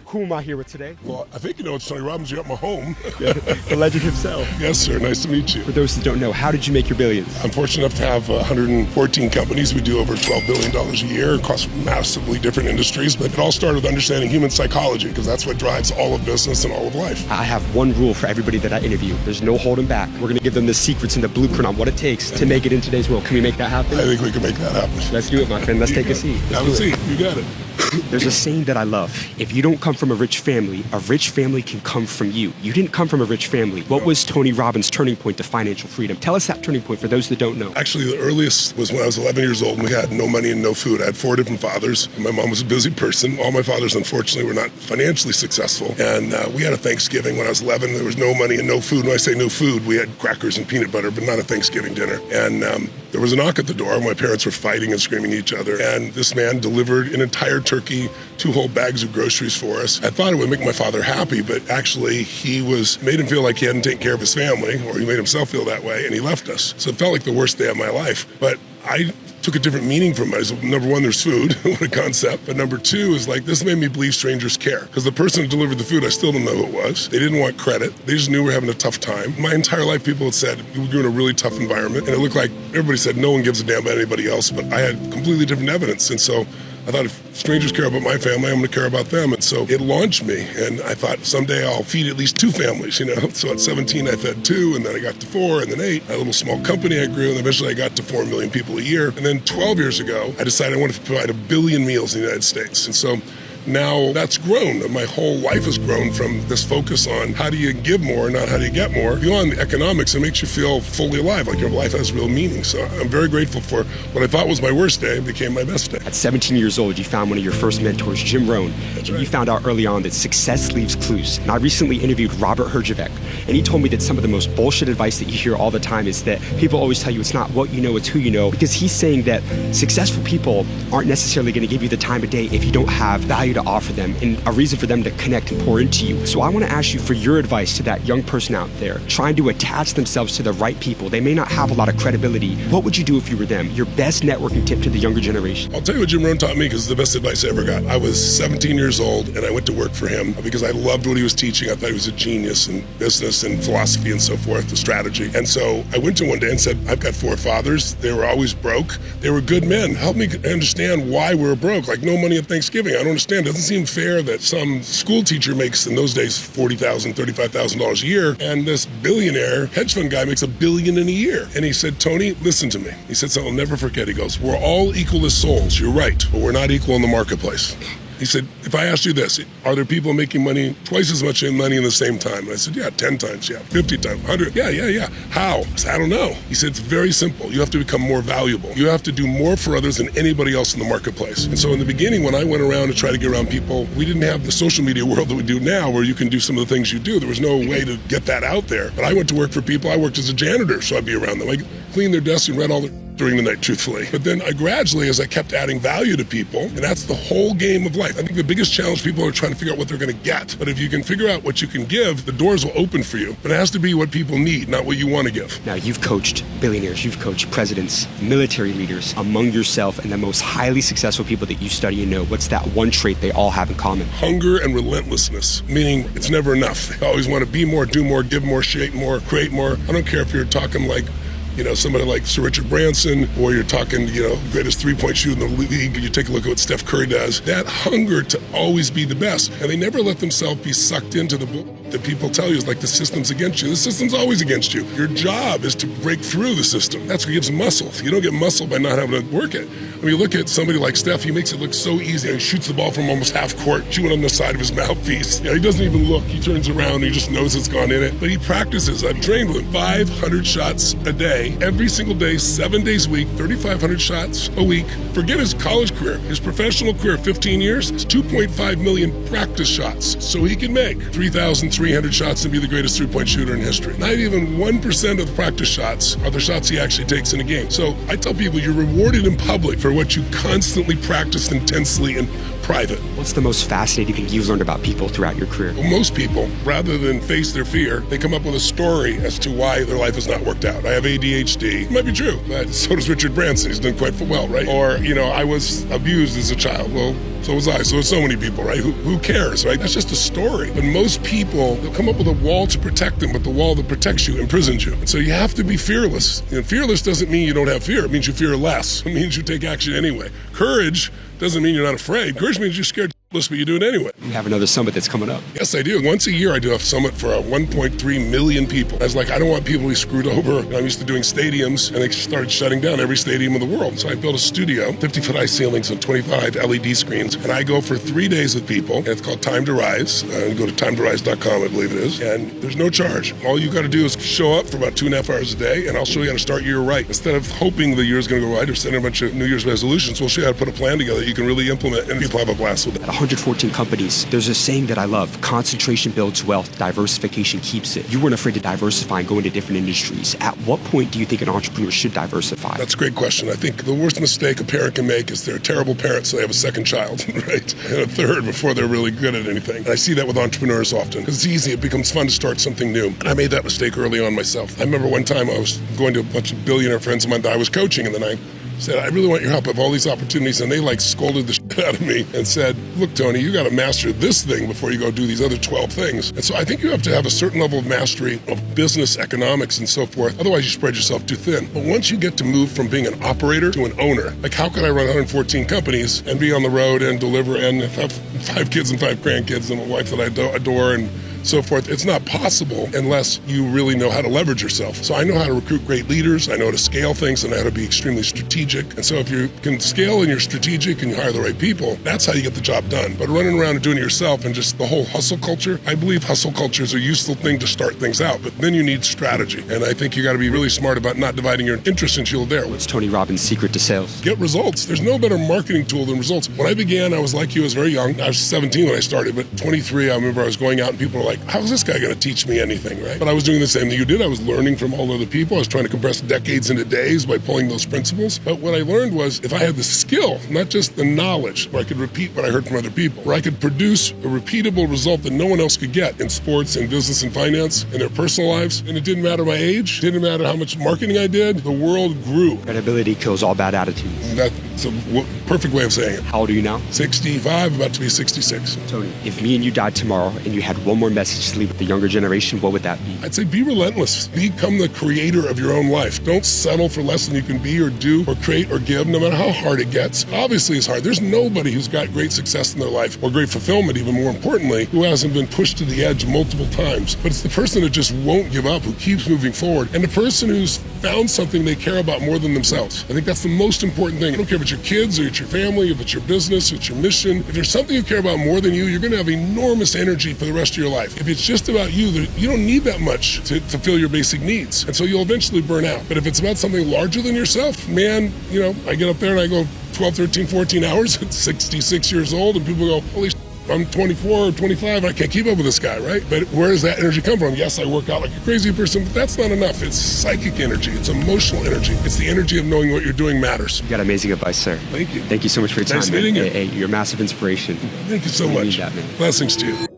Who am I here with today? Well, I think you know it's Tonny Robbins. You're at my home. The legend himself. Yes, sir. Nice to meet you. For those that don't know, how did you make your billions? I'm fortunate enough to have 114 companies. We do over $12 billion a year across massively different industries. But it all started with understanding human psychology, because that's what drives all of business and all of life. I have one rule for everybody that I interview. There's no holding back. We're going to give them the secrets and the blueprint on what it takes to make it in today's world. Can we make that happen? I think we can make that happen. Let's do it, my friend. Let's take a seat. Have a seat. You got it. There's a saying that I love. If you don't come from a rich family can come from you. You didn't come from a rich family. What was Tonny Robbins' turning point to financial freedom? Tell us that turning point for those that don't know. Actually, the earliest was when I was 11 years old and we had no money and no food. I had 4 different fathers. My mom was a busy person. All my fathers, unfortunately, were not financially successful. And we had a Thanksgiving when I was 11. There was no money and no food. When I say no food, we had crackers and peanut butter, but not a Thanksgiving dinner. And there was a knock at the door. My parents were fighting and screaming at each other. And this man delivered an entire turkey, 2 whole bags of groceries for us. I thought it would make my father happy, but actually made him feel like he hadn't taken care of his family, or he made himself feel that way, and he left us. So it felt like the worst day of my life. But I took a different meaning from it. So number 1, there's food, what a concept. But number 2 is like, this made me believe strangers care. Because the person who delivered the food, I still don't know who it was. They didn't want credit. They just knew we were having a tough time. My entire life, people had said, we were in a really tough environment. And it looked like everybody said, no one gives a damn about anybody else. But I had completely different evidence. And so I thought, if strangers care about my family, I'm going to care about them. And so it launched me. And I thought, someday I'll feed at least 2 families, you know. So at 17, I fed 2, and then I got to 4, and then 8. I had a little small company I grew, and eventually I got to 4 million people a year. And then 12 years ago, I decided I wanted to provide 1 billion meals in the United States. And so now that's grown. My whole life has grown from this focus on how do you give more, not how do you get more. Beyond the economics, it makes you feel fully alive, like your life has real meaning. So I'm very grateful for what I thought was my worst day became my best day. At 17 years old, you found one of your first mentors, Jim Rohn. That's and right. You found out early on that success leaves clues. And I recently interviewed Robert Herjavec, and he told me that some of the most bullshit advice that you hear all the time is that people always tell you it's not what you know, it's who you know. Because he's saying that successful people aren't necessarily going to give you the time of day if you don't have value to offer them and a reason for them to connect and pour into you. So I want to ask you for your advice to that young person out there trying to attach themselves to the right people. They may not have a lot of credibility. What would you do if you were them? Your best networking tip to the younger generation. I'll tell you what Jim Rohn taught me, because it's the best advice I ever got. I was 17 years old and I went to work for him because I loved what he was teaching. I thought he was a genius in business and philosophy and so forth, the strategy. And so I went to him one day and said, I've got 4 fathers. They were always broke. They were good men. Help me understand why we're broke. Like, no money at Thanksgiving. I don't understand. It doesn't seem fair that some school teacher makes, in those days, $40,000, $35,000 a year, and this billionaire hedge fund guy makes $1 billion in a year. And he said, Tony, listen to me. He said something I'll never forget. He goes, we're all equal as souls. You're right, but we're not equal in the marketplace. He said, if I asked you this, are there people making money, twice as much money in the same time? And I said, yeah, 10 times, yeah, 50 times, 100, yeah. How? I said, I don't know. He said, it's very simple. You have to become more valuable. You have to do more for others than anybody else in the marketplace. And so in the beginning, when I went around to try to get around people, we didn't have the social media world that we do now, where you can do some of the things you do. There was no way to get that out there. But I went to work for people. I worked as a janitor, so I'd be around them. I cleaned their desks and read all their during the night, truthfully. But then I gradually, as I kept adding value to people, and that's the whole game of life. I think the biggest challenge people are trying to figure out what they're going to get. But if you can figure out what you can give, the doors will open for you. But it has to be what people need, not what you want to give. Now, you've coached billionaires, you've coached presidents, military leaders. Among yourself and the most highly successful people that you study and know, what's that one trait they all have in common? Hunger and relentlessness, meaning it's never enough. They always want to be more, do more, give more, shape more, create more. I don't care if you're talking like, you know, somebody like Sir Richard Branson, or you're talking, you know, greatest 3-point shooter in the league, and you take a look at what Steph Curry does. That hunger to always be the best. And they never let themselves be sucked into the book that people tell you is like the system's against you. The system's always against you. Your job is to break through the system. That's what gives muscle. You don't get muscle by not having to work it. I mean, you look at somebody like Steph, he makes it look so easy. He shoots the ball from almost half court, chewing on the side of his mouthpiece. He doesn't even look. He turns around and he just knows it's gone in it. But he practices. I've trained with him 500 shots a day, every single day, 7 days a week, 3,500 shots a week. Forget his college career. His professional career, 15 years, it's 2.5 million practice shots. So he can make 3,300 shots and be the greatest 3-point shooter in history. Not even 1% of the practice shots are the shots he actually takes in a game. So I tell people, you're rewarded in public for for what you constantly practiced intensely in private. What's the most fascinating thing you've learned about people throughout your career? Well, most people, rather than face their fear, they come up with a story as to why their life has not worked out. I have ADHD. It might be true, but so does Richard Branson. He's done quite well, right? Or, I was abused as a child. Well, so was I. So many people, right? Who cares, right? That's just a story. But most people, they'll come up with a wall to protect them, but the wall that protects you imprisons you. And so you have to be fearless. Fearless doesn't mean you don't have fear. It means you fear less. It means you take action anyway. Courage doesn't mean you're not afraid. Courage means you're scared, but you do it anyway. You have another summit that's coming up. Yes, I do. Once a year, I do a summit for 1.3 million people. I was like, I don't want people to be screwed over. I'm used to doing stadiums, and they started shutting down every stadium in the world. So I built a studio, 50-foot high ceilings and 25 LED screens, and I go for 3 days with people, and it's called Time to Rise. Go to timetorise.com, I believe it is, and there's no charge. All you got to do is show up for about 2.5 hours a day, and I'll show you how to start your year right. Instead of hoping the year's going to go right or setting a bunch of New Year's resolutions, we'll show you how to put a plan together that you can really implement, and people have a blast with it. 114 companies. There's a saying that I love: concentration builds wealth, diversification keeps it. You weren't afraid to diversify and go into different industries. At what point do you think an entrepreneur should diversify? That's a great question. I think the worst mistake a parent can make is they're a terrible parent, so they have a second child, right? And a third before they're really good at anything. And I see that with entrepreneurs often, because it's easy. It becomes fun to start something new. And I made that mistake early on myself. I remember one time I was going to a bunch of billionaire friends of mine that I was coaching, and then I said, I really want your help. I have all these opportunities. And they scolded the shit out of me and said, look, Tony, you got to master this thing before you go do these other 12 things. And so I think you have to have a certain level of mastery of business, economics, and so forth. Otherwise, you spread yourself too thin. But once you get to move from being an operator to an owner, how can I run 114 companies and be on the road and deliver and have 5 kids and 5 grandkids and a wife that I adore and so forth? It's not possible unless you really know how to leverage yourself. So I know how to recruit great leaders, I know how to scale things, and how to be extremely strategic. And so if you can scale and you're strategic and you hire the right people, that's how you get the job done. But running around and doing it yourself and just the whole hustle culture, I believe hustle culture is a useful thing to start things out, but then you need strategy. And I think you got to be really smart about not dividing your interest into you there. What's Tonny Robbins' secret to sales? Get results. There's no better marketing tool than results. When I began, I was like you, I was very young. I was 17 when I started, but 23, I remember I was going out and people were like, how's this guy going to teach me anything, right? But I was doing the same thing you did. I was learning from all other people. I was trying to compress decades into days by pulling those principles. But what I learned was if I had the skill, not just the knowledge, where I could repeat what I heard from other people, where I could produce a repeatable result that no one else could get in sports, in business, and finance, in their personal lives, and it didn't matter my age, didn't matter how much marketing I did, the world grew. Credibility kills all bad attitudes. That's a perfect way of saying it. How old are you now? 65, about to be 66. Tony, if me and you died tomorrow and you had one more message to leave with the younger generation, what would that be? I'd say be relentless. Become the creator of your own life. Don't settle for less than you can be or do or create or give, no matter how hard it gets. Obviously, it's hard. There's nobody who's got great success in their life or great fulfillment, even more importantly, who hasn't been pushed to the edge multiple times. But it's the person that just won't give up, who keeps moving forward, and the person who's found something they care about more than themselves. I think that's the most important thing. I don't care if it's your kids or it's your family, if it's your business, it's your mission. If there's something you care about more than you, you're going to have enormous energy for the rest of your life. If it's just about you, you don't need that much to fulfill your basic needs. And so you'll eventually burn out. But if it's about something larger than yourself, man, I get up there and I go 12, 13, 14 hours at 66 years old, and people go, holy shit, I'm 24 or 25, I can't keep up with this guy, right? But where does that energy come from? Yes, I work out like a crazy person, but that's not enough. It's psychic energy. It's emotional energy. It's the energy of knowing what you're doing matters. You got amazing advice, sir. Thank you. Thank you so much for your time. Nice meeting you. Hey, you're a massive inspiration. Thank you so much. Need that, man. Blessings to you.